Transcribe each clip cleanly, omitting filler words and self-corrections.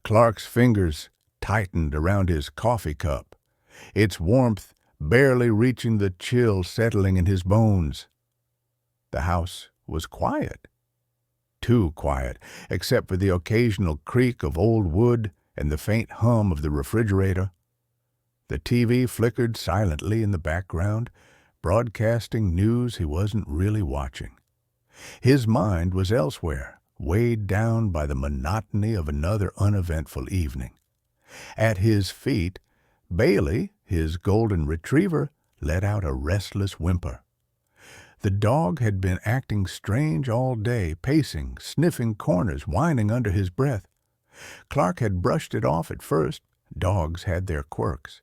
Clark's fingers tightened around his coffee cup, its warmth barely reaching the chill settling in his bones. The house was quiet. Too quiet, except for the occasional creak of old wood and the faint hum of the refrigerator. The TV flickered silently in the background, broadcasting news he wasn't really watching. His mind was elsewhere, weighed down by the monotony of another uneventful evening. At his feet, Bailey, his golden retriever, let out a restless whimper. The dog had been acting strange all day, pacing, sniffing corners, whining under his breath. Clark had brushed it off at first. Dogs had their quirks.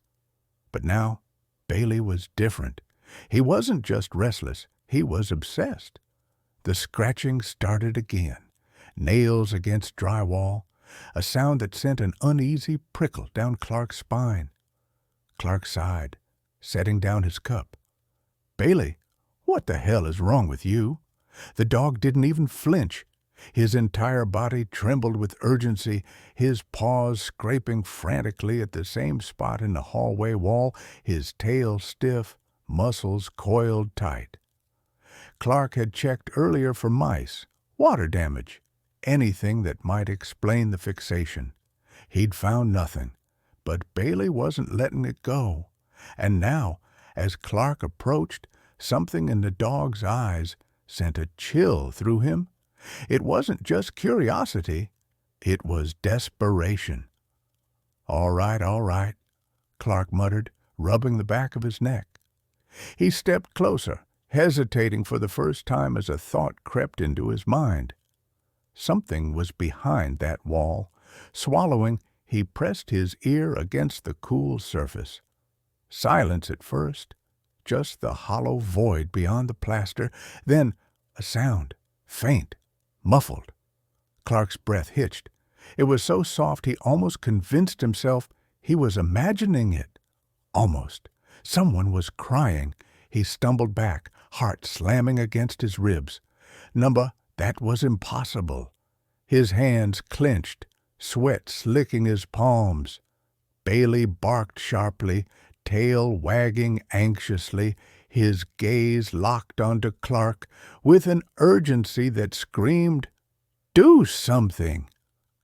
But now, Bailey was different. He wasn't just restless, he was obsessed. The scratching started again, nails against drywall, a sound that sent an uneasy prickle down Clark's spine. Clark sighed, setting down his cup. "Bailey, what the hell is wrong with you?" The dog didn't even flinch. His entire body trembled with urgency, his paws scraping frantically at the same spot in the hallway wall, his tail stiff, muscles coiled tight. Clark had checked earlier for mice, water damage, anything that might explain the fixation. He'd found nothing, but Bailey wasn't letting it go. And now, as Clark approached, something in the dog's eyes sent a chill through him. It wasn't just curiosity, it was desperation. All right, Clark muttered, rubbing the back of his neck. He stepped closer, hesitating for the first time as a thought crept into his mind. Something was behind that wall. Swallowing, he pressed his ear against the cool surface. Silence at first, just the hollow void beyond the plaster, then a sound, faint, muffled. Clark's breath hitched. It was so soft he almost convinced himself he was imagining it. Almost. Someone was crying. He stumbled back, heart slamming against his ribs. That was impossible. His hands clenched, sweat slicking his palms. Bailey barked sharply, tail wagging anxiously, his gaze locked onto Clark with an urgency that screamed, "Do something!"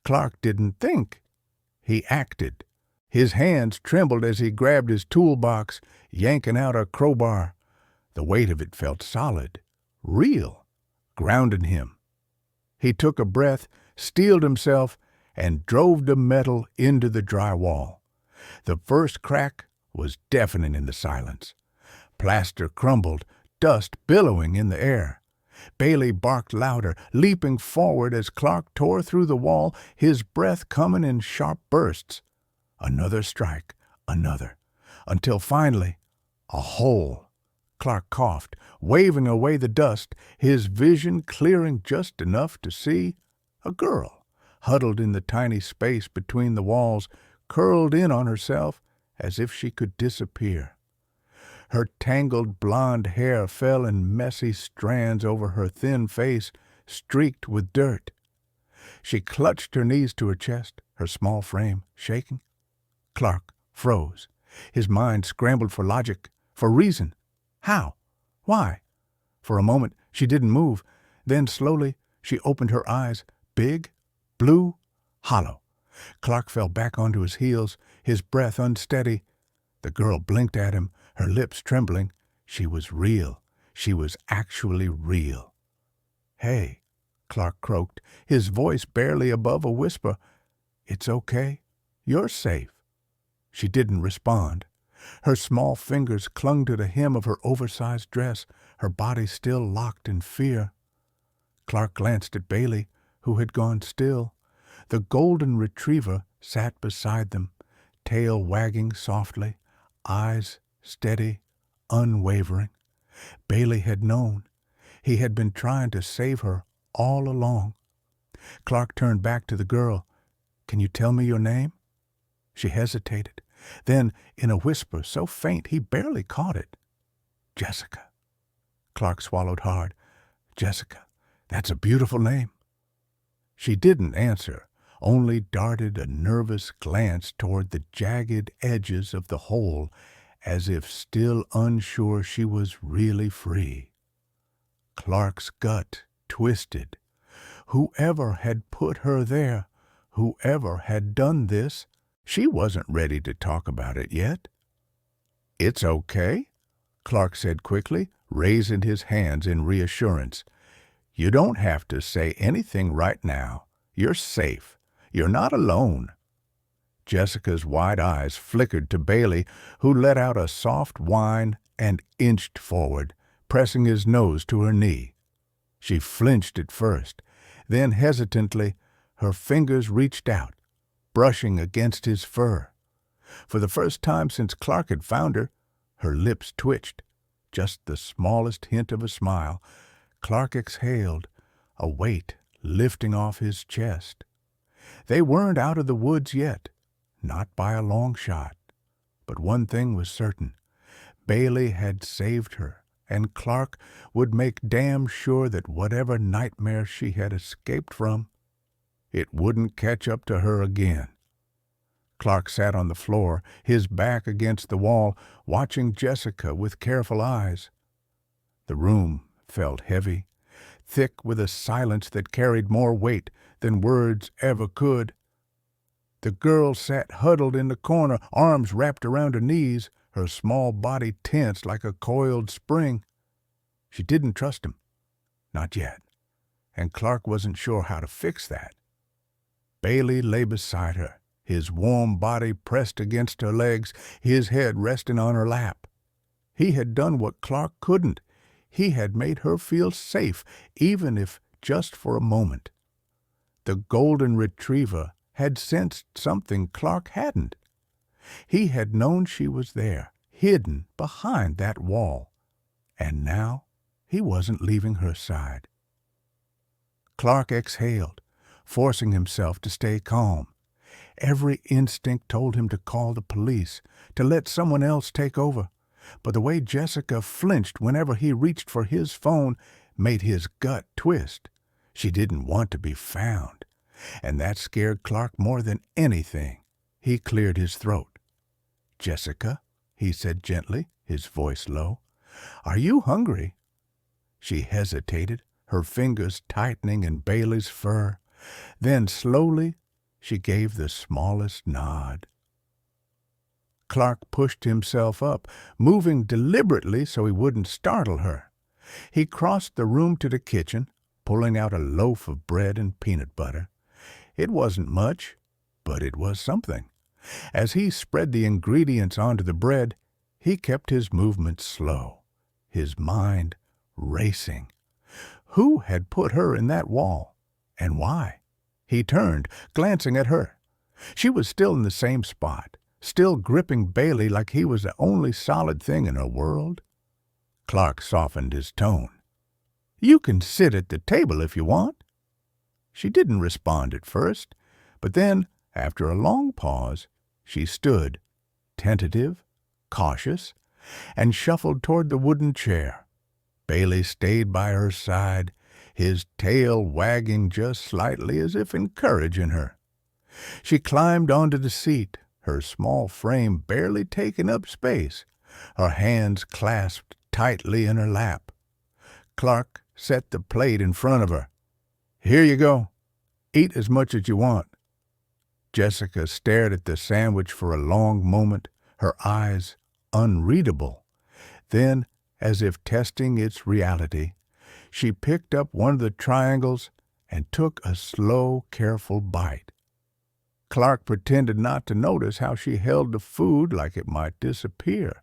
Clark didn't think. He acted. His hands trembled as he grabbed his toolbox, yanking out a crowbar. The weight of it felt solid, real, grounding him. He took a breath, steeled himself, and drove the metal into the drywall. The first crack was deafening in the silence. Plaster crumbled, dust billowing in the air. Bailey barked louder, leaping forward as Clark tore through the wall, his breath coming in sharp bursts. Another strike, another, until finally, a hole. Clark coughed, waving away the dust, his vision clearing just enough to see a girl, huddled in the tiny space between the walls, curled in on herself as if she could disappear. Her tangled blonde hair fell in messy strands over her thin face, streaked with dirt. She clutched her knees to her chest, her small frame shaking. Clark froze. His mind scrambled for logic, for reason. How? Why? For a moment she didn't move. Then slowly she opened her eyes, big, blue, hollow. Clark fell back onto his heels, his breath unsteady. The girl blinked at him, her lips trembling. She was real. She was actually real. "Hey," Clark croaked, his voice barely above a whisper. "It's okay. You're safe." She didn't respond. Her small fingers clung to the hem of her oversized dress, her body still locked in fear. Clark glanced at Bailey, who had gone still. The golden retriever sat beside them, tail wagging softly, eyes steady, unwavering. Bailey had known. He had been trying to save her all along. Clark turned back to the girl. "Can you tell me your name?" She hesitated. Then, in a whisper so faint he barely caught it, "Jessica." Clark swallowed hard. "Jessica, that's a beautiful name." She didn't answer, only darted a nervous glance toward the jagged edges of the hole, as if still unsure she was really free. Clark's gut twisted. Whoever had put her there, whoever had done this, she wasn't ready to talk about it yet. "It's okay," Clark said quickly, raising his hands in reassurance. "You don't have to say anything right now. You're safe. You're not alone." Jessica's wide eyes flickered to Bailey, who let out a soft whine and inched forward, pressing his nose to her knee. She flinched at first. Then hesitantly, her fingers reached out, brushing against his fur. For the first time since Clark had found her, her lips twitched, just the smallest hint of a smile. Clark exhaled, a weight lifting off his chest. They weren't out of the woods yet, not by a long shot. But one thing was certain. Bailey had saved her, and Clark would make damn sure that whatever nightmare she had escaped from, it wouldn't catch up to her again. Clark sat on the floor, his back against the wall, watching Jessica with careful eyes. The room felt heavy, thick with a silence that carried more weight than words ever could. The girl sat huddled in the corner, arms wrapped around her knees, her small body tense like a coiled spring. She didn't trust him. Not yet. And Clark wasn't sure how to fix that. Bailey lay beside her, his warm body pressed against her legs, his head resting on her lap. He had done what Clark couldn't. He had made her feel safe, even if just for a moment. The golden retriever had sensed something Clark hadn't. He had known she was there, hidden behind that wall. And now he wasn't leaving her side. Clark exhaled, forcing himself to stay calm. Every instinct told him to call the police, to let someone else take over. But the way Jessica flinched whenever he reached for his phone made his gut twist. She didn't want to be found. And that scared Clark more than anything. He cleared his throat. "Jessica," he said gently, his voice low, "are you hungry?" She hesitated, her fingers tightening in Bailey's fur. Then slowly she gave the smallest nod. Clark pushed himself up, moving deliberately so he wouldn't startle her. He crossed the room to the kitchen, pulling out a loaf of bread and peanut butter. It wasn't much, but it was something. As he spread the ingredients onto the bread, he kept his movements slow, his mind racing. Who had put her in that wall, and why? He turned, glancing at her. She was still in the same spot, still gripping Bailey like he was the only solid thing in her world. Clark softened his tone. "You can sit at the table if you want." She didn't respond at first, but then, after a long pause, she stood, tentative, cautious, and shuffled toward the wooden chair. Bailey stayed by her side, his tail wagging just slightly as if encouraging her. She climbed onto the seat, her small frame barely taking up space, her hands clasped tightly in her lap. Clark set the plate in front of her. "Here you go. Eat as much as you want." Jessica stared at the sandwich for a long moment, her eyes unreadable. Then, as if testing its reality, she picked up one of the triangles and took a slow, careful bite. Clark pretended not to notice how she held the food like it might disappear,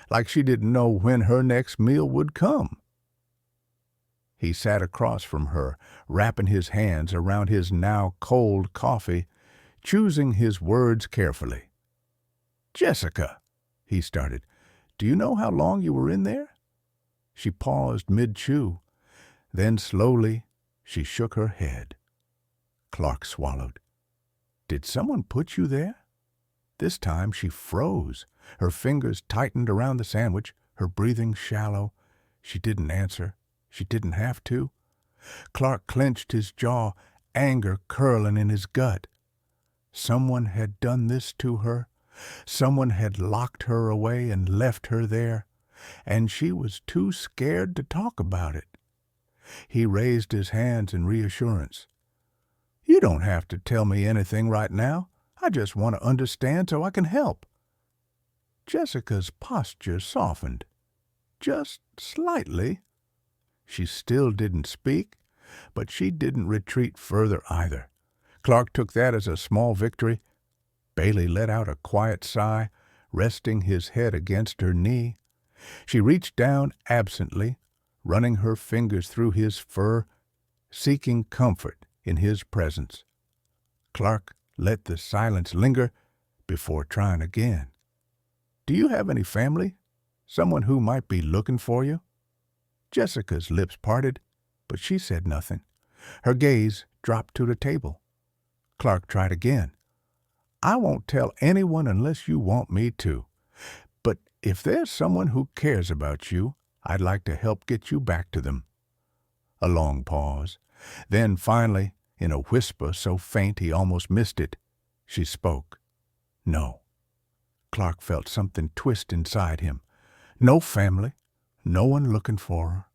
like she didn't know when her next meal would come. He sat across from her, wrapping his hands around his now cold coffee, choosing his words carefully. "Jessica," he started, "do you know how long you were in there?" She paused mid-chew. Then slowly she shook her head. Clark swallowed. "Did someone put you there?" This time she froze. Her fingers tightened around the sandwich, her breathing shallow. She didn't answer. She didn't have to. Clark clenched his jaw, anger curling in his gut. Someone had done this to her. Someone had locked her away and left her there, and she was too scared to talk about it. He raised his hands in reassurance. "You don't have to tell me anything right now. I just want to understand so I can help." Jessica's posture softened, just slightly. She still didn't speak, but she didn't retreat further either. Clark took that as a small victory. Bailey let out a quiet sigh, resting his head against her knee. She reached down absently, running her fingers through his fur, seeking comfort in his presence. Clark let the silence linger before trying again. "Do you have any family? Someone who might be looking for you?" Jessica's lips parted, but she said nothing. Her gaze dropped to the table. Clark tried again. "I won't tell anyone unless you want me to. But if there's someone who cares about you, I'd like to help get you back to them." A long pause. Then finally, in a whisper so faint he almost missed it, she spoke. "No." Clark felt something twist inside him. No family, no one looking for her.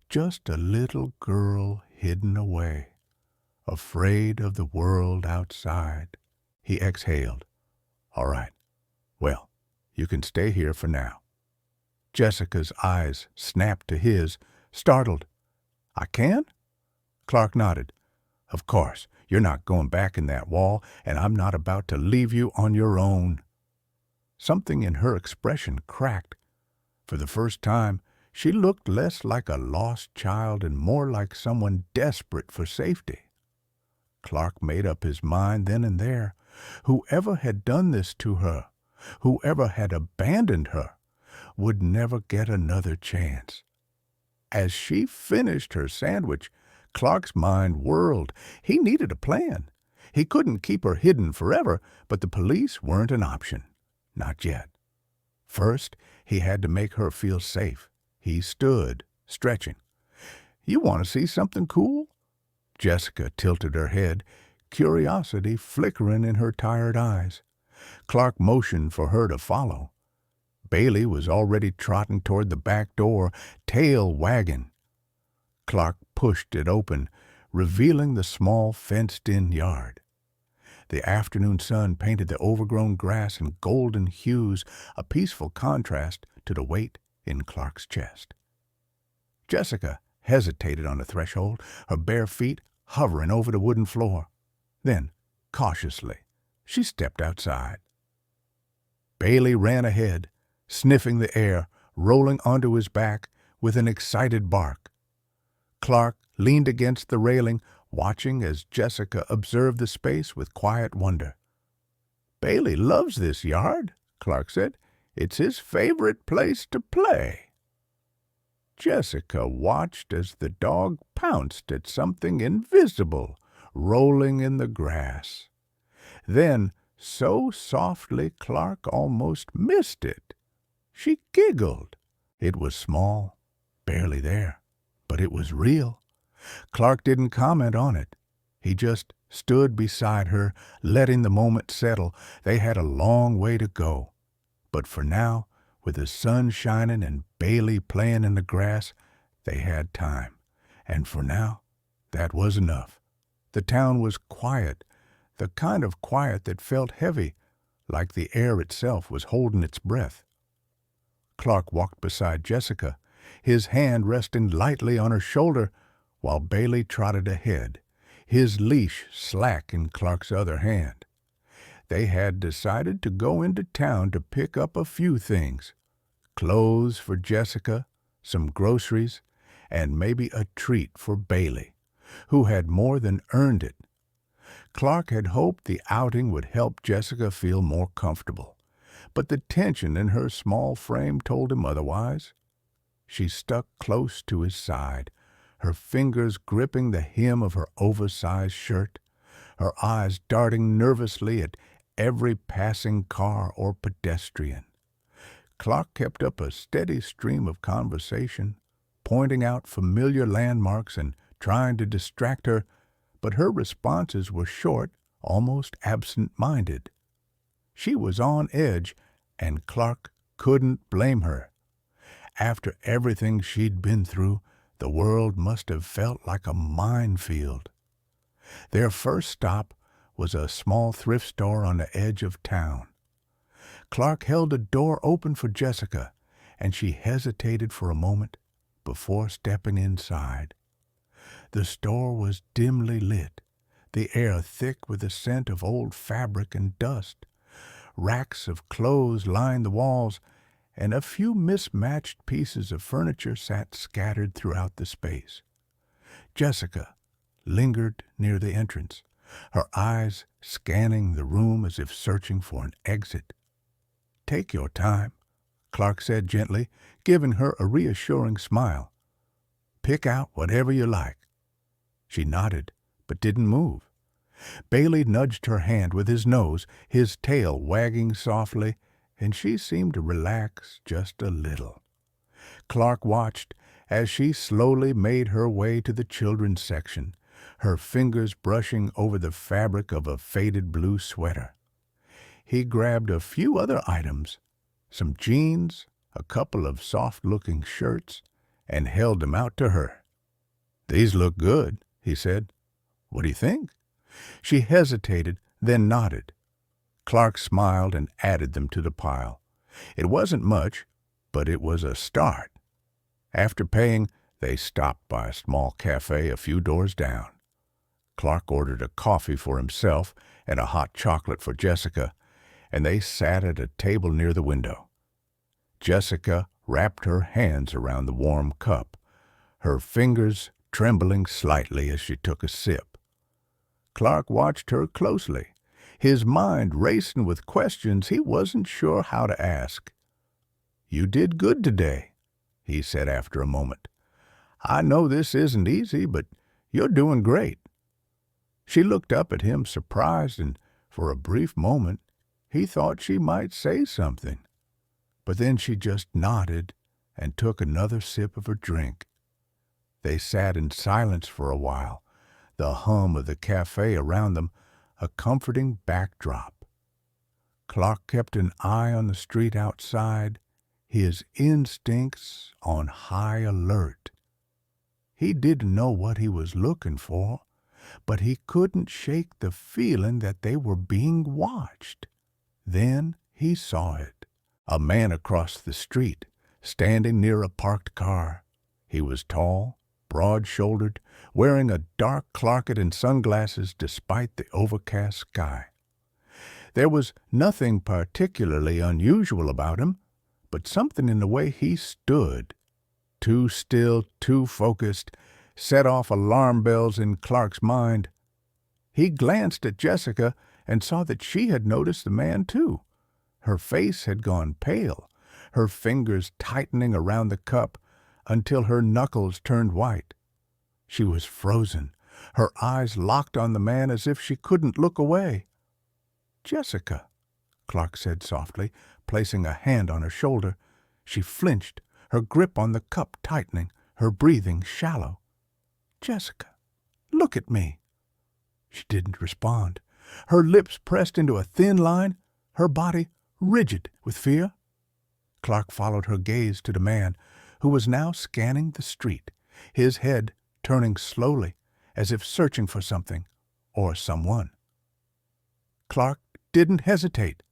Just a little girl hidden away, afraid of the world outside. He exhaled. "All right. Well, you can stay here for now." Jessica's eyes snapped to his, startled. "I can?" Clark nodded. "Of course, you're not going back in that wall, and I'm not about to leave you on your own." Something in her expression cracked. For the first time, she looked less like a lost child and more like someone desperate for safety. Clark made up his mind then and there. Whoever had done this to her, whoever had abandoned her, would never get another chance. As she finished her sandwich, Clark's mind whirled. He needed a plan. He couldn't keep her hidden forever, but the police weren't an option. Not yet. First, he had to make her feel safe. He stood, stretching. "You want to see something cool?" Jessica tilted her head, curiosity flickering in her tired eyes. Clark motioned for her to follow. Bailey was already trotting toward the back door, tail wagging. Clark pushed it open, revealing the small fenced-in yard. The afternoon sun painted the overgrown grass in golden hues, a peaceful contrast to the weight in Clark's chest. Jessica hesitated on the threshold, her bare feet hovering over the wooden floor. Then, cautiously, she stepped outside. Bailey ran ahead, sniffing the air, rolling onto his back with an excited bark. Clark leaned against the railing, watching as Jessica observed the space with quiet wonder. "Bailey loves this yard," Clark said. "It's his favorite place to play." Jessica watched as the dog pounced at something invisible rolling in the grass. Then, so softly Clark almost missed it. She giggled. It was small, barely there, but it was real. Clark didn't comment on it. He just stood beside her, letting the moment settle. They had a long way to go. But for now, with the sun shining and Bailey playing in the grass, they had time. And for now, that was enough. The town was quiet, the kind of quiet that felt heavy, like the air itself was holding its breath. Clark walked beside Jessica, his hand resting lightly on her shoulder, while Bailey trotted ahead, his leash slack in Clark's other hand. They had decided to go into town to pick up a few things: clothes for Jessica, some groceries, and maybe a treat for Bailey, who had more than earned it. Clark had hoped the outing would help Jessica feel more comfortable, but the tension in her small frame told him otherwise. She stuck close to his side, her fingers gripping the hem of her oversized shirt, her eyes darting nervously at every passing car or pedestrian. Clark kept up a steady stream of conversation, pointing out familiar landmarks and trying to distract her, but her responses were short, almost absent-minded. She was on edge, and Clark couldn't blame her. After everything she'd been through, the world must have felt like a minefield. Their first stop was a small thrift store on the edge of town. Clark held a door open for Jessica, and she hesitated for a moment before stepping inside. The store was dimly lit, the air thick with the scent of old fabric and dust. Racks of clothes lined the walls, and a few mismatched pieces of furniture sat scattered throughout the space. Jessica lingered near the entrance, her eyes scanning the room as if searching for an exit. "Take your time," Clark said gently, giving her a reassuring smile. "Pick out whatever you like." She nodded, but didn't move. Bailey nudged her hand with his nose, his tail wagging softly, and she seemed to relax just a little. Clark watched as she slowly made her way to the children's section, her fingers brushing over the fabric of a faded blue sweater. He grabbed a few other items, some jeans, a couple of soft-looking shirts, and held them out to her. "These look good," he said. "What do you think?" She hesitated, then nodded. Clark smiled and added them to the pile. It wasn't much, but it was a start. After paying, they stopped by a small cafe a few doors down. Clark ordered a coffee for himself and a hot chocolate for Jessica, and they sat at a table near the window. Jessica wrapped her hands around the warm cup, her fingers trembling slightly as she took a sip. Clark watched her closely, his mind racing with questions he wasn't sure how to ask. "You did good today," he said after a moment. "I know this isn't easy, but you're doing great." She looked up at him surprised, and for a brief moment he thought she might say something. But then she just nodded and took another sip of her drink. They sat in silence for a while, the hum of the cafe around them a comforting backdrop. Clark kept an eye on the street outside, his instincts on high alert. He didn't know what he was looking for, but he couldn't shake the feeling that they were being watched. Then he saw it. A man across the street, standing near a parked car. He was tall, broad-shouldered, wearing a dark clarket and sunglasses despite the overcast sky. There was nothing particularly unusual about him, but something in the way he stood, too still, too focused, set off alarm bells in Clark's mind. He glanced at Jessica and saw that she had noticed the man too. Her face had gone pale, her fingers tightening around the cup until her knuckles turned white. She was frozen, her eyes locked on the man as if she couldn't look away. "Jessica," Clark said softly, placing a hand on her shoulder. She flinched, her grip on the cup tightening, her breathing shallow. "Jessica, look at me." She didn't respond. Her lips pressed into a thin line, her body rigid with fear. Clark followed her gaze to the man, who was now scanning the street, his head turning slowly, as if searching for something or someone. Clark didn't hesitate.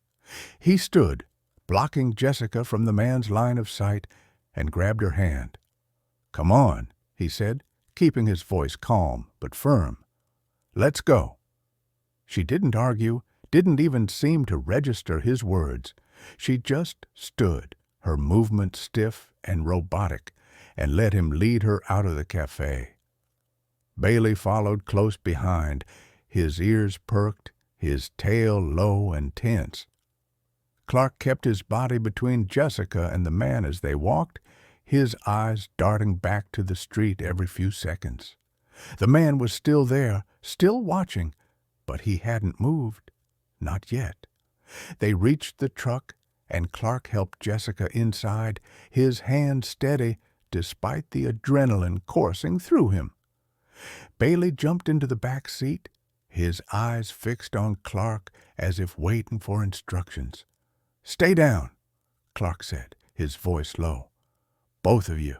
He stood, blocking Jessica from the man's line of sight, and grabbed her hand. "Come on," he said, keeping his voice calm but firm. "Let's go." She didn't argue, didn't even seem to register his words. She just stood, her movements stiff and robotic, and let him lead her out of the cafe. Bailey followed close behind, his ears perked, his tail low and tense. Clark kept his body between Jessica and the man as they walked, his eyes darting back to the street every few seconds. The man was still there, still watching, but he hadn't moved. Not yet. They reached the truck, and Clark helped Jessica inside, his hand steady despite the adrenaline coursing through him. Bailey jumped into the back seat, his eyes fixed on Clark as if waiting for instructions. "Stay down," Clark said, his voice low. "Both of you."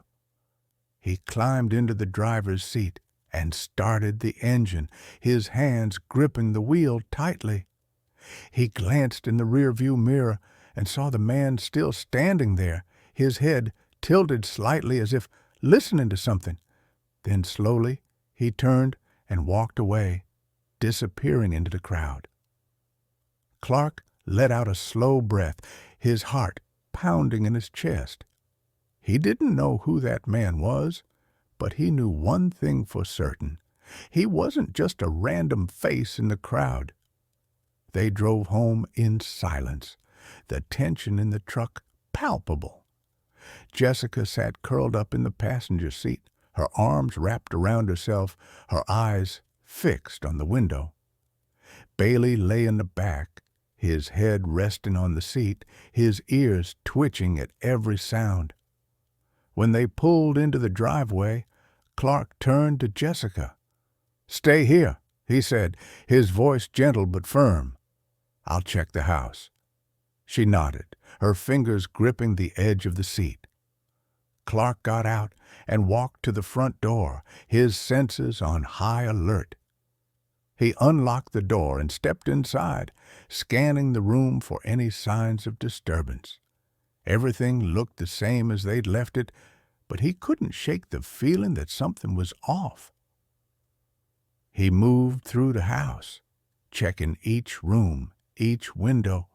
He climbed into the driver's seat and started the engine, his hands gripping the wheel tightly. He glanced in the rearview mirror and saw the man still standing there, his head tilted slightly as if listening to something. Then slowly he turned and walked away, disappearing into the crowd. Clark let out a slow breath, his heart pounding in his chest. He didn't know who that man was, but he knew one thing for certain. He wasn't just a random face in the crowd. They drove home in silence, the tension in the truck palpable. Jessica sat curled up in the passenger seat, her arms wrapped around herself, her eyes fixed on the window. Bailey lay in the back, his head resting on the seat, his ears twitching at every sound. When they pulled into the driveway, Clark turned to Jessica. "Stay here," he said, his voice gentle but firm. "I'll check the house." She nodded, her fingers gripping the edge of the seat. Clark got out and walked to the front door, his senses on high alert. He unlocked the door and stepped inside, scanning the room for any signs of disturbance. Everything looked the same as they'd left it, but he couldn't shake the feeling that something was off. He moved through the house, checking each room, each window.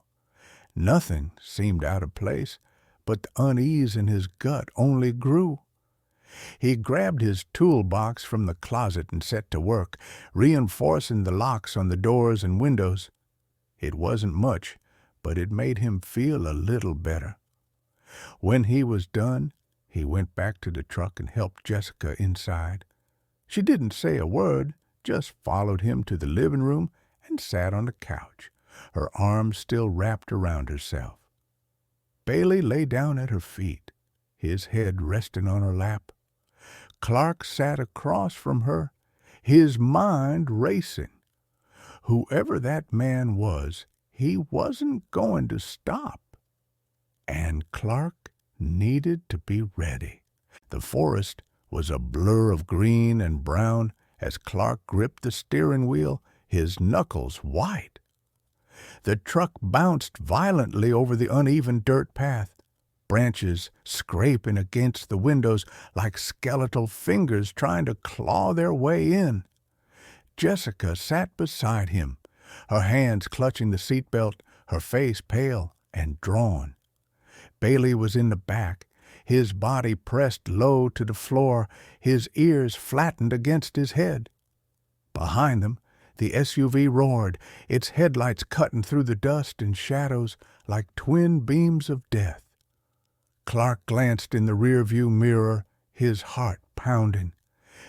Nothing seemed out of place, but the unease in his gut only grew. He grabbed his toolbox from the closet and set to work, reinforcing the locks on the doors and windows. It wasn't much, but it made him feel a little better. When he was done, he went back to the truck and helped Jessica inside. She didn't say a word, just followed him to the living room and sat on the couch, her arms still wrapped around herself. Bailey lay down at her feet, his head resting on her lap. Clark sat across from her, his mind racing. Whoever that man was, he wasn't going to stop. And Clark needed to be ready. The forest was a blur of green and brown as Clark gripped the steering wheel, his knuckles white. The truck bounced violently over the uneven dirt path, branches scraping against the windows like skeletal fingers trying to claw their way in. Jessica sat beside him, her hands clutching the seatbelt, her face pale and drawn. Bailey was in the back, his body pressed low to the floor, his ears flattened against his head. Behind them, the SUV roared, its headlights cutting through the dust and shadows like twin beams of death. Clark glanced in the rearview mirror, his heart pounding.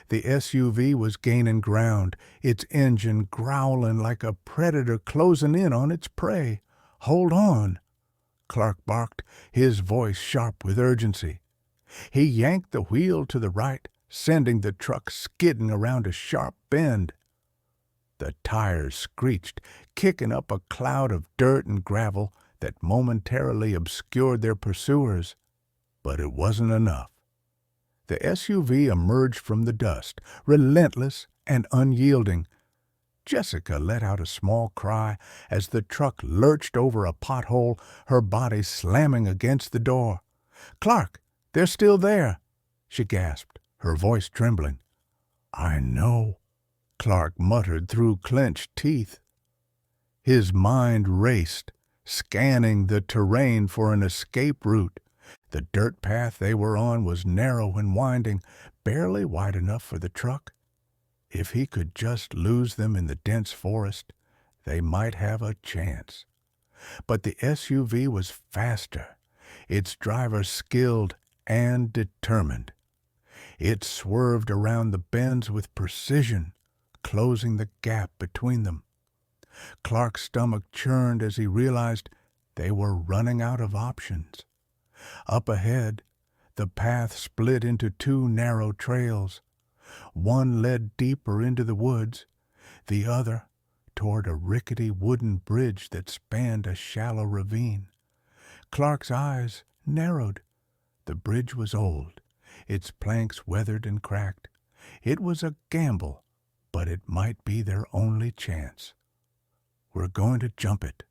The SUV was gaining ground, its engine growling like a predator closing in on its prey. "Hold on," Clark barked, his voice sharp with urgency. He yanked the wheel to the right, sending the truck skidding around a sharp bend. The tires screeched, kicking up a cloud of dirt and gravel that momentarily obscured their pursuers. But it wasn't enough. The SUV emerged from the dust, relentless and unyielding. Jessica let out a small cry as the truck lurched over a pothole, her body slamming against the door. "Clark, they're still there," she gasped, her voice trembling. "I know," Clark muttered through clenched teeth. His mind raced, scanning the terrain for an escape route. The dirt path they were on was narrow and winding, barely wide enough for the truck. If he could just lose them in the dense forest, they might have a chance. But the SUV was faster, its driver skilled and determined. It swerved around the bends with precision, closing the gap between them. Clark's stomach churned as he realized they were running out of options. Up ahead, the path split into two narrow trails. One led deeper into the woods, the other toward a rickety wooden bridge that spanned a shallow ravine. Clark's eyes narrowed. The bridge was old, its planks weathered and cracked. It was a gamble, but it might be their only chance. "We're going to jump it,"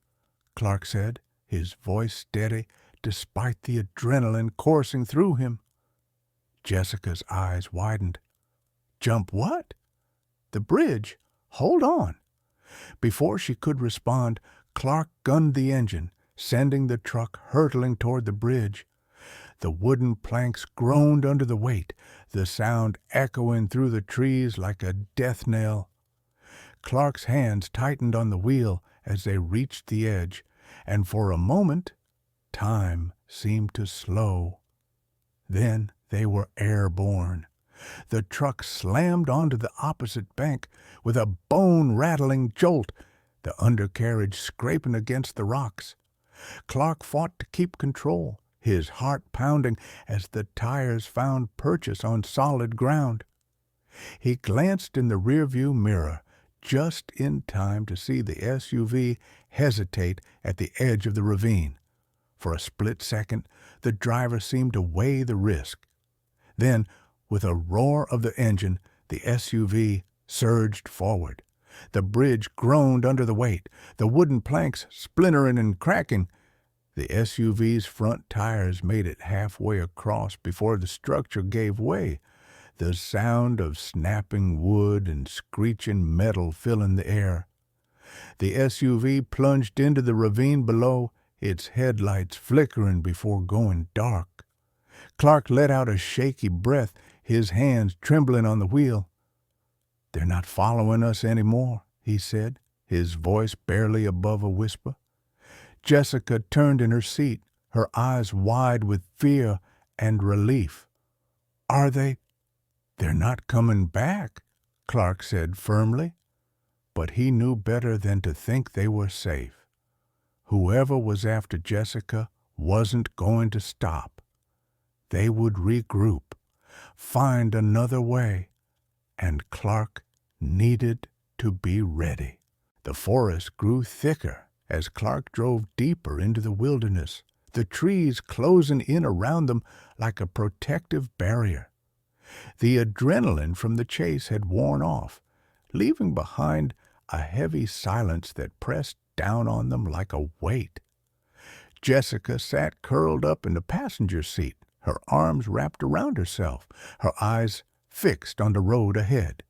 Clark said, his voice steady despite the adrenaline coursing through him. Jessica's eyes widened. "Jump what?" "The bridge. Hold on." Before she could respond, Clark gunned the engine, sending the truck hurtling toward the bridge. The wooden planks groaned under the weight, the sound echoing through the trees like a death knell. Clark's hands tightened on the wheel as they reached the edge, and for a moment, time seemed to slow. Then they were airborne. The truck slammed onto the opposite bank with a bone-rattling jolt, the undercarriage scraping against the rocks. Clark fought to keep control, his heart pounding as the tires found purchase on solid ground. He glanced in the rearview mirror, just in time to see the SUV hesitate at the edge of the ravine. For a split second, the driver seemed to weigh the risk. Then, with a roar of the engine, the SUV surged forward. The bridge groaned under the weight, the wooden planks splintering and cracking. The SUV's front tires made it halfway across before the structure gave way, the sound of snapping wood and screeching metal filling the air. The SUV plunged into the ravine below, its headlights flickering before going dark. Clark let out a shaky breath, his hands trembling on the wheel. "They're not following us anymore," he said, his voice barely above a whisper. Jessica turned in her seat, her eyes wide with fear and relief. "Are they—" "They're not coming back," Clark said firmly. But he knew better than to think they were safe. Whoever was after Jessica wasn't going to stop. They would regroup, find another way, and Clark needed to be ready. The forest grew thicker as Clark drove deeper into the wilderness, the trees closing in around them like a protective barrier. The adrenaline from the chase had worn off, leaving behind a heavy silence that pressed down on them like a weight. Jessica sat curled up in the passenger seat, her arms wrapped around herself, her eyes fixed on the road ahead.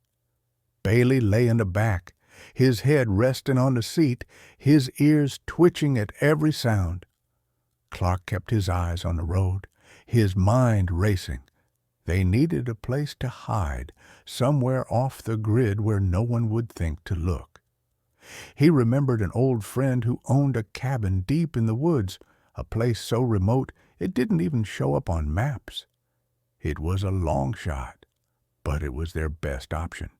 Bailey lay in the back, his head resting on the seat, his ears twitching at every sound. Clark kept his eyes on the road, his mind racing. They needed a place to hide, somewhere off the grid where no one would think to look. He remembered an old friend who owned a cabin deep in the woods, a place so remote it didn't even show up on maps. It was a long shot, but it was their best option.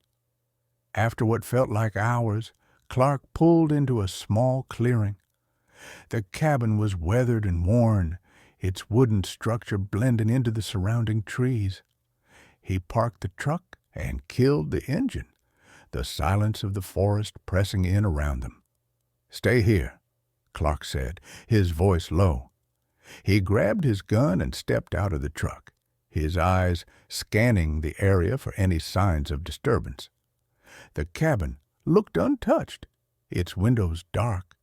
After what felt like hours, Clark pulled into a small clearing. The cabin was weathered and worn, its wooden structure blending into the surrounding trees. He parked the truck and killed the engine, the silence of the forest pressing in around them. "Stay here," Clark said, his voice low. He grabbed his gun and stepped out of the truck, his eyes scanning the area for any signs of disturbance. The cabin looked untouched, its windows dark,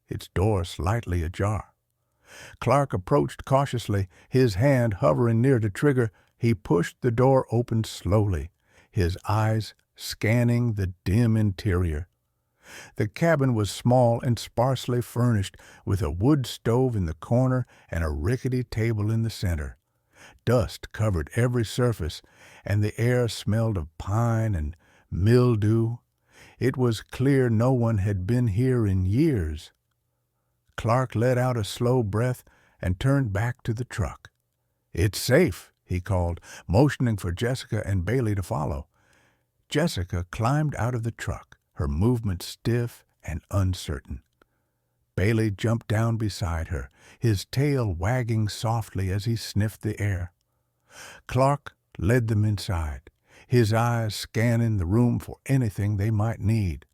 its door slightly ajar. Clark approached cautiously, his hand hovering near the trigger. He pushed the door open slowly, his eyes scanning the dim interior. The cabin was small and sparsely furnished, with a wood stove in the corner and a rickety table in the center. Dust covered every surface, and the air smelled of pine and mildew. It was clear no one had been here in years. Clark let out a slow breath and turned back to the truck. "It's safe," he called, motioning for Jessica and Bailey to follow. Jessica climbed out of the truck, her movements stiff and uncertain. Bailey jumped down beside her, his tail wagging softly as he sniffed the air. Clark led them inside, his eyes scanning the room for anything they might need.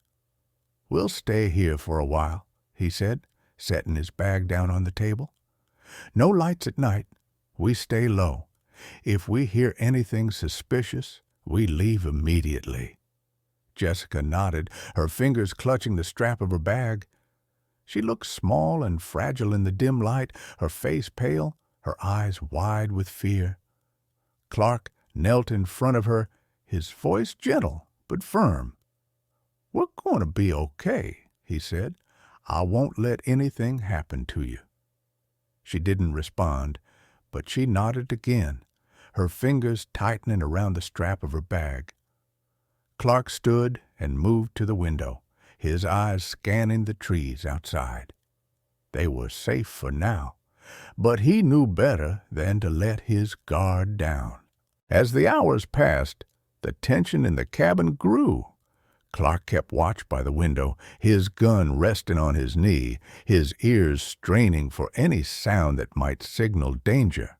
"We'll stay here for a while," he said, setting his bag down on the table. "No lights at night. We stay low. If we hear anything suspicious, we leave immediately." Jessica nodded, her fingers clutching the strap of her bag. She looked small and fragile in the dim light, her face pale, her eyes wide with fear. Clark knelt in front of her, his voice gentle but firm. "We're going to be okay," he said. "I won't let anything happen to you." She didn't respond, but she nodded again, her fingers tightening around the strap of her bag. Clark stood and moved to the window, his eyes scanning the trees outside. They were safe for now, but he knew better than to let his guard down. As the hours passed, the tension in the cabin grew. Clark kept watch by the window, his gun resting on his knee, his ears straining for any sound that might signal danger.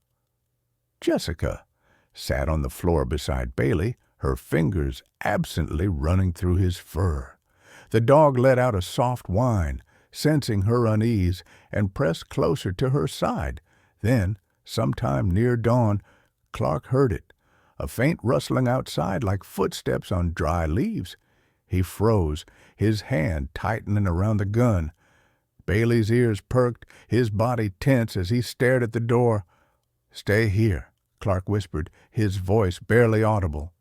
Jessica sat on the floor beside Bailey, her fingers absently running through his fur. The dog let out a soft whine, sensing her unease, and pressed closer to her side. Then, sometime near dawn, Clark heard it, a faint rustling outside like footsteps on dry leaves. He froze, his hand tightening around the gun. Bailey's ears perked, his body tense as he stared at the door. "Stay here," Clark whispered, his voice barely audible.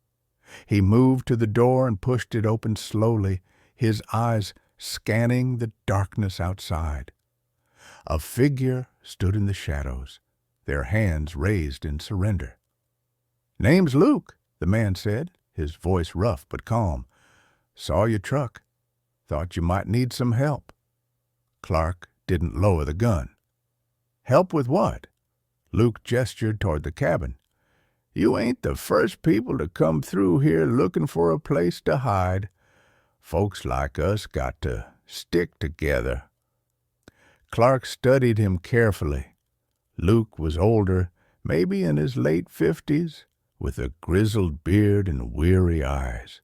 He moved to the door and pushed it open slowly, his eyes scanning the darkness outside. A figure stood in the shadows, their hands raised in surrender. "Name's Luke," the man said, his voice rough but calm. "Saw your truck. Thought you might need some help." Clark didn't lower the gun. "Help with what?" Luke gestured toward the cabin. "You ain't the first people to come through here looking for a place to hide. Folks like us got to stick together." Clark studied him carefully. Luke was older, maybe in his late 50s, with a grizzled beard and weary eyes.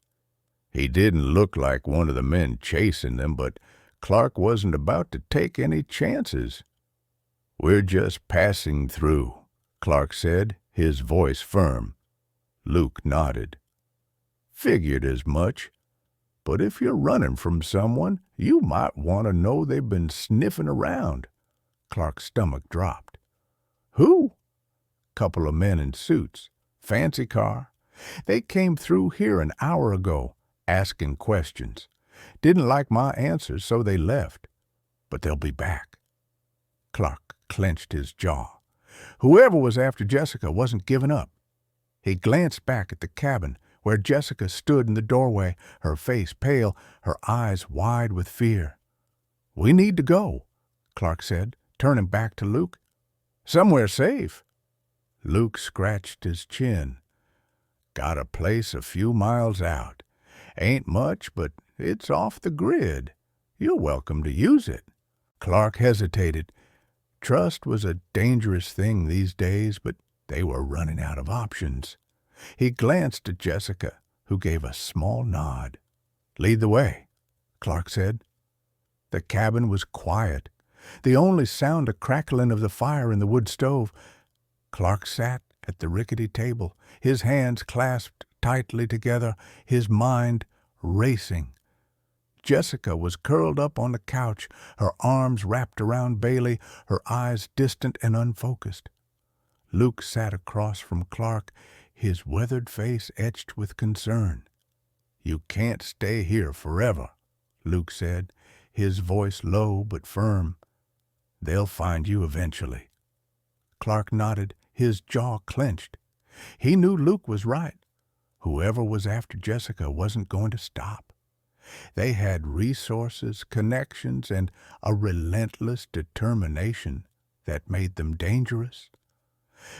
He didn't look like one of the men chasing them, but Clark wasn't about to take any chances. "We're just passing through," Clark said, his voice firm. Luke nodded. "Figured as much. But if you're running from someone, you might want to know they've been sniffing around." Clark's stomach dropped. "Who?" "Couple of men in suits. Fancy car. They came through here an hour ago, asking questions. Didn't like my answers, so they left. But they'll be back." Clark clenched his jaw. Whoever was after Jessica wasn't giving up. He glanced back at the cabin, where Jessica stood in the doorway, her face pale, her eyes wide with fear. "We need to go," Clark said, turning back to Luke. "Somewhere safe." Luke scratched his chin. "Got a place a few miles out. Ain't much, but it's off the grid. You're welcome to use it." Clark hesitated. Trust was a dangerous thing these days, but they were running out of options. He glanced at Jessica, who gave a small nod. "Lead the way," Clark said. The cabin was quiet, the only sound a crackling of the fire in the wood stove. Clark sat at the rickety table, his hands clasped tightly together, his mind racing. Jessica was curled up on the couch, her arms wrapped around Bailey, her eyes distant and unfocused. Luke sat across from Clark, his weathered face etched with concern. "You can't stay here forever," Luke said, his voice low but firm. "They'll find you eventually." Clark nodded, his jaw clenched. He knew Luke was right. Whoever was after Jessica wasn't going to stop. They had resources, connections, and a relentless determination that made them dangerous.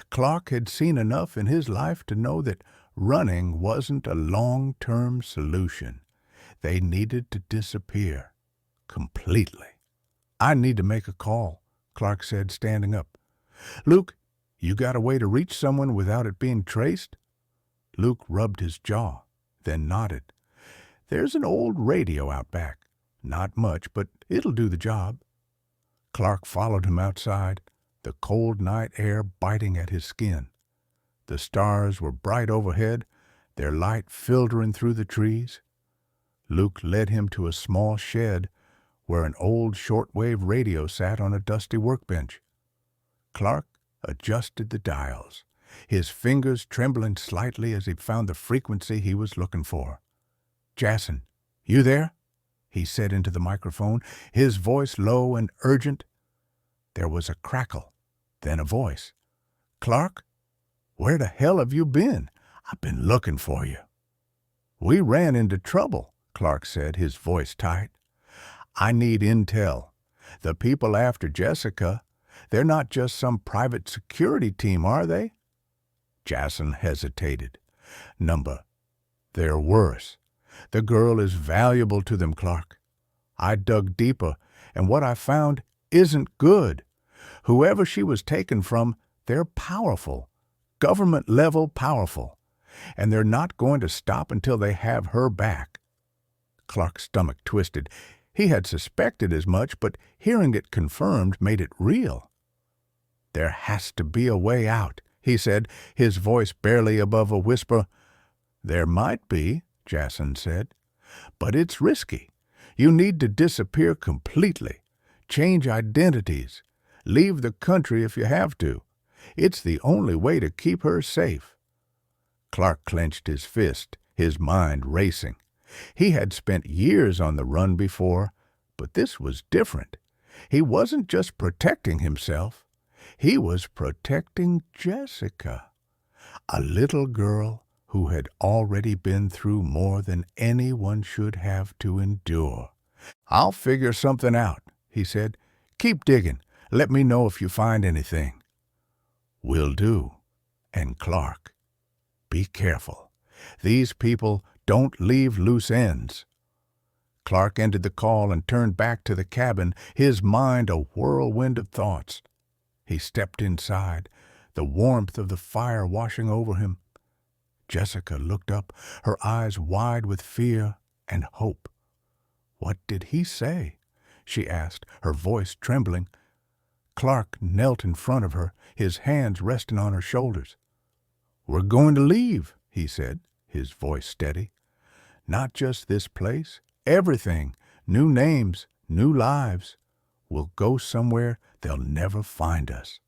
Clark had seen enough in his life to know that running wasn't a long-term solution. They needed to disappear completely. "I need to make a call," Clark said, standing up. "Luke, you got a way to reach someone without it being traced?" Luke rubbed his jaw, then nodded. "There's an old radio out back. Not much, but it'll do the job. Clark followed him outside, the cold night air biting at his skin. The stars were bright overhead, their light filtering through the trees. Luke led him to a small shed where an old shortwave radio sat on a dusty workbench. Clark adjusted the dials, his fingers trembling slightly as he found the frequency he was looking for. "Jason, you there?" he said into the microphone, his voice low and urgent. There was a crackle, then a voice. "Clark, where the hell have you been? I've been looking for you." "We ran into trouble," Clark said, his voice tight. "I need intel. The people after Jessica, they're not just some private security team, are they?" Jason hesitated. "They're worse. The girl is valuable to them, Clark. I dug deeper, and what I found isn't good. Whoever she was taken from, they're powerful, government-level powerful, and they're not going to stop until they have her back." Clark's stomach twisted. He had suspected as much, but hearing it confirmed made it real. "There has to be a way out," he said, his voice barely above a whisper. "There might be," Jason said, "but it's risky. You need to disappear completely, change identities, leave the country if you have to. It's the only way to keep her safe." Clark clenched his fist, his mind racing. He had spent years on the run before, but this was different. He wasn't just protecting himself. He was protecting Jessica, a little girl who had already been through more than anyone should have to endure. "I'll figure something out," he said. "Keep digging. Let me know if you find anything." "Will do. And Clark, be careful. These people don't leave loose ends." Clark ended the call and turned back to the cabin, his mind a whirlwind of thoughts. He stepped inside, the warmth of the fire washing over him. Jessica looked up, her eyes wide with fear and hope. "What did he say?" she asked, her voice trembling. Clark knelt in front of her, his hands resting on her shoulders. "We're going to leave," he said, his voice steady. "Not just this place, everything, new names, new lives. We'll go somewhere they'll never find us."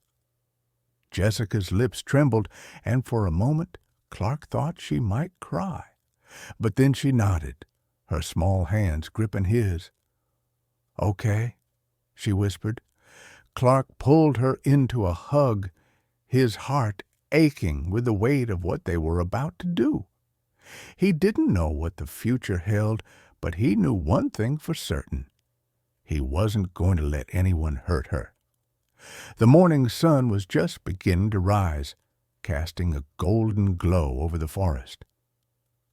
Jessica's lips trembled, and for a moment Clark thought she might cry. But then she nodded, her small hands gripping his. "Okay," she whispered. Clark pulled her into a hug, his heart aching with the weight of what they were about to do. He didn't know what the future held, but he knew one thing for certain. He wasn't going to let anyone hurt her. The morning sun was just beginning to rise, casting a golden glow over the forest.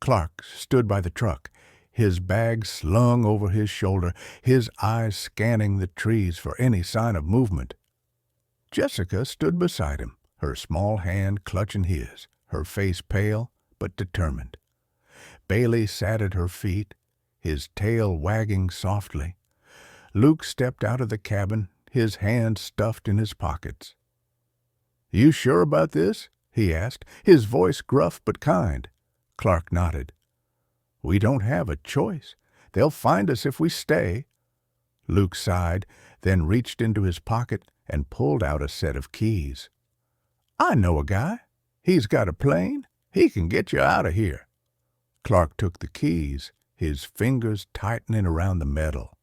Clark stood by the truck, his bag slung over his shoulder, his eyes scanning the trees for any sign of movement. Jessica stood beside him, her small hand clutching his, her face pale but determined. Bailey sat at her feet, his tail wagging softly. Luke stepped out of the cabin, his hands stuffed in his pockets. "You sure about this?" he asked, his voice gruff but kind. Clark nodded. "We don't have a choice. They'll find us if we stay." Luke sighed, then reached into his pocket and pulled out a set of keys. "I know a guy. He's got a plane. He can get you out of here." Clark took the keys, his fingers tightening around the metal.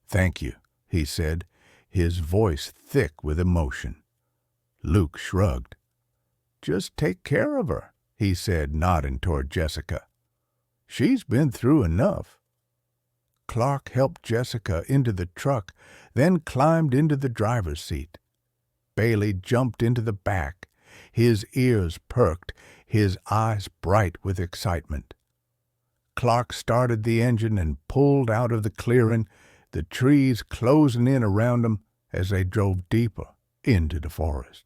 "Thank you," he said, his voice thick with emotion. Luke shrugged. "Just take care of her," he said, nodding toward Jessica. "She's been through enough." Clark helped Jessica into the truck, then climbed into the driver's seat. Bailey jumped into the back, his ears perked, his eyes bright with excitement. Clark started the engine and pulled out of the clearing, the trees closing in around them as they drove deeper into the forest.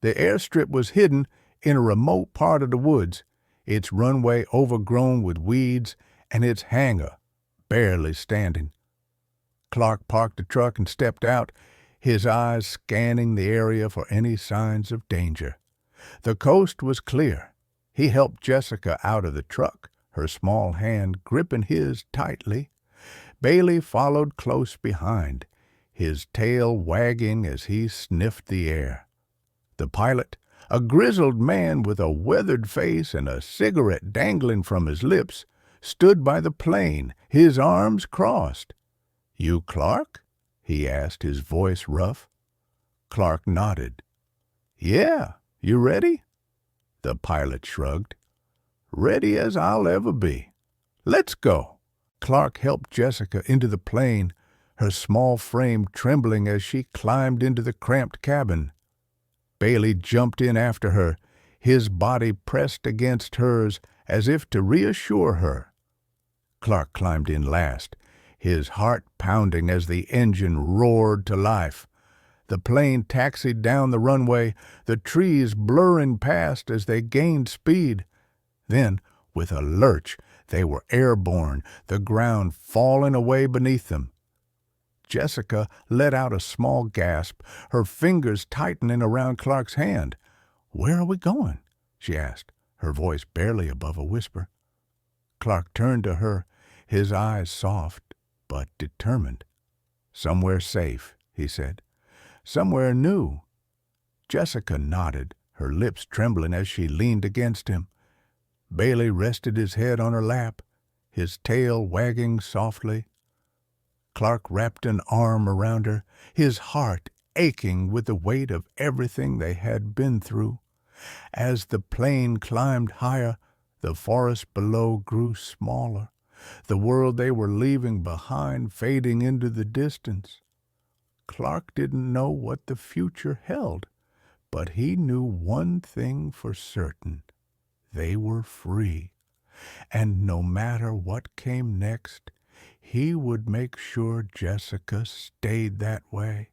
The airstrip was hidden in a remote part of the woods, its runway overgrown with weeds and its hangar barely standing. Clark parked the truck and stepped out, his eyes scanning the area for any signs of danger. The coast was clear. He helped Jessica out of the truck, her small hand gripping his tightly. Bailey followed close behind, his tail wagging as he sniffed the air. The pilot, a grizzled man with a weathered face and a cigarette dangling from his lips, stood by the plane, his arms crossed. "You Clark?" he asked, his voice rough. Clark nodded. "Yeah, you ready?" The pilot shrugged. "Ready as I'll ever be. Let's go." Clark helped Jessica into the plane, her small frame trembling as she climbed into the cramped cabin. Bailey jumped in after her, his body pressed against hers as if to reassure her. Clark climbed in last, his heart pounding as the engine roared to life. The plane taxied down the runway, the trees blurring past as they gained speed. Then, with a lurch, they were airborne, the ground falling away beneath them. Jessica let out a small gasp, her fingers tightening around Clark's hand. "Where are we going?" she asked, her voice barely above a whisper. Clark turned to her, his eyes soft but determined. "Somewhere safe," he said. "Somewhere new." Jessica nodded, her lips trembling as she leaned against him. Bailey rested his head on her lap, his tail wagging softly. Clark wrapped an arm around her, his heart aching with the weight of everything they had been through. As the plane climbed higher, the forest below grew smaller, the world they were leaving behind fading into the distance. Clark didn't know what the future held, but he knew one thing for certain. They were free, and no matter what came next, he would make sure Jessica stayed that way.